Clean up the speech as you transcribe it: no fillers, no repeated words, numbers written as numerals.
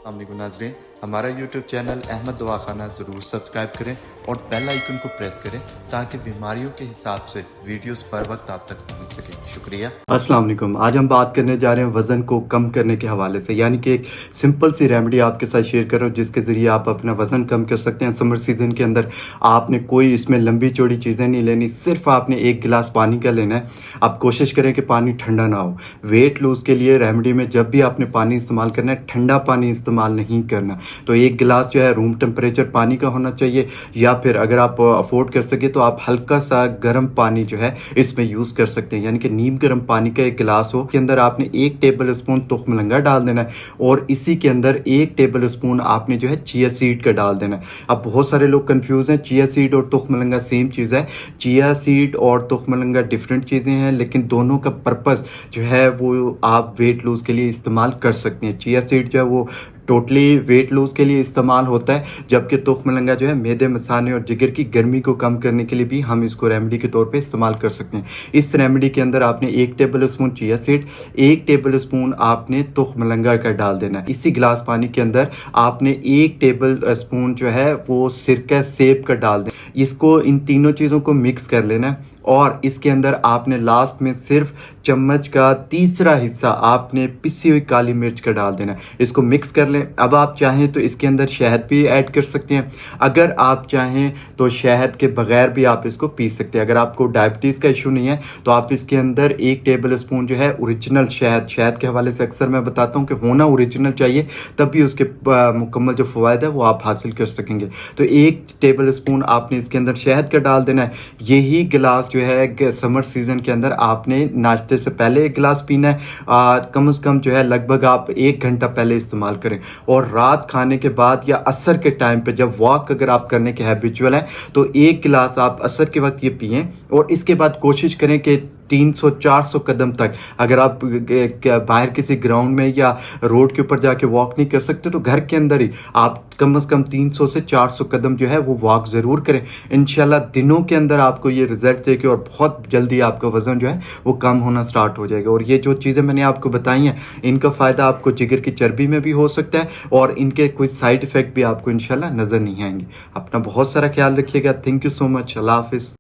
अस्सलामुअलैकुम नाज़रीन, हमारा यूट्यूब चैनल अहमद दवाखाना ज़रूर सब्सक्राइब करें और बेल आइकन को प्रेस करें ताकि बीमारियों के हिसाब से वीडियोस पर वक्त आप तक पहुंच सके। शुक्रिया। अस्सलाम वालेकुम। आज हम बात करने जा रहे हैं वज़न को कम करने के हवाले से, यानी कि एक सिंपल सी रेमेडी आपके साथ शेयर कर रहा हूँ जिसके ज़रिए आप अपना वज़न कम कर सकते हैं। समर सीज़न के अंदर आपने कोई इसमें लंबी चौड़ी चीज़ें नहीं लेनी, सिर्फ आपने एक गिलास पानी का लेना है। आप कोशिश करें कि पानी ठंडा ना हो। वेट लूज़ के लिए रेमेडी में जब भी आपने पानी इस्तेमाल करना है, ठंडा पानी इस्तेमाल नहीं करना। तो एक गिलास जो है रूम टेम्परेचर पानी का होना चाहिए, या फिर अगर आप अफोर्ड कर सके तो आप हल्का सा गर्म पानी जो है इसमें यूज़ कर सकते हैं, यानी कि नीम गर्म पानी का एक गिलास हो, के अंदर आपने 1 टेबल स्पून तुख्मलंगा डाल देना है और इसी के अंदर 1 टेबल स्पून आपने जो है चिया सीड का डाल देना है। अब बहुत सारे लोग कंफ्यूज हैं, चिया सीड और तुख्मलंगा सेम चीज़ है। चिया सीड और तुख्मलंगा डिफरेंट चीज़ें हैं, लेकिन दोनों का पर्पस जो है वो आप वेट लूज़ के लिए इस्तेमाल कर सकते हैं। चिया सीड जो है वो टोटली वेट लूज़ के लिए इस्तेमाल होता है, जबकि तुख्मलंगा जो है मैदे मसाने और जिगर की गर्मी को कम करने के लिए भी हम इसको रेमेडी के तौर पे इस्तेमाल कर सकते हैं। इस रेमेडी के अंदर आपने 1 table spoon chia seed, 1 table spoon आपने तुख्मलंगा का डाल देना है। इसी गिलास पानी के अंदर आपने 1 टेबल स्पून जो है वो सिरका सेब का डाल देना। इसको इन तीनों चीज़ों को मिक्स कर लेना है और इसके अंदर आपने लास्ट में सिर्फ चम्मच का तीसरा हिस्सा आपने पिसी हुई काली मिर्च का डाल देना है। इसको मिक्स कर लें। अब आप चाहें तो इसके अंदर शहद भी ऐड कर सकते हैं, अगर आप चाहें तो शहद के बगैर भी आप इसको पी सकते हैं। अगर आपको डायबिटीज़ का इशू नहीं है तो आप इसके अंदर 1 टेबल स्पून जो है ओरिजिनल शहद के हवाले से अक्सर मैं बताता हूँ कि होना ओरिजिनल चाहिए, तब भी उसके मुकम्मल जो फ़वाद है वो आप हासिल कर सकेंगे। तो 1 टेबल स्पून आपने इसके अंदर शहद का डाल देना है। यही गिलास जो है समर सीज़न के अंदर आपने नाश्ते से पहले एक गिलास पीना है। कम से कम जो है लगभग आप 1 घंटा पहले इस्तेमाल करें, और रात खाने के बाद या असर के टाइम पे जब वॉक अगर आप करने के हैबिचुअल हैं तो 1 गिलास आप असर के वक्त ये पिएं, और इसके बाद कोशिश करें कि 300-400 कदम तक, अगर आप बाहर किसी ग्राउंड में या रोड के ऊपर जाके वॉक नहीं कर सकते तो घर के अंदर ही आप कम से कम 300 से 400 कदम जो है वो वॉक ज़रूर करें। इंशाल्लाह दिनों के अंदर आपको ये रिजल्ट देगी और बहुत जल्दी आपका वज़न जो है वो कम होना स्टार्ट हो जाएगा। और ये जो चीज़ें मैंने आपको बताई हैं इनका फ़ायदा आपको जिगर की चर्बी में भी हो सकता है और इनके कोई साइड इफ़ेक्ट भी आपको इंशाल्लाह नज़र नहीं आएंगे। अपना बहुत सारा ख्याल रखिएगा। Thank you so much. अल्लाह हाफिज़।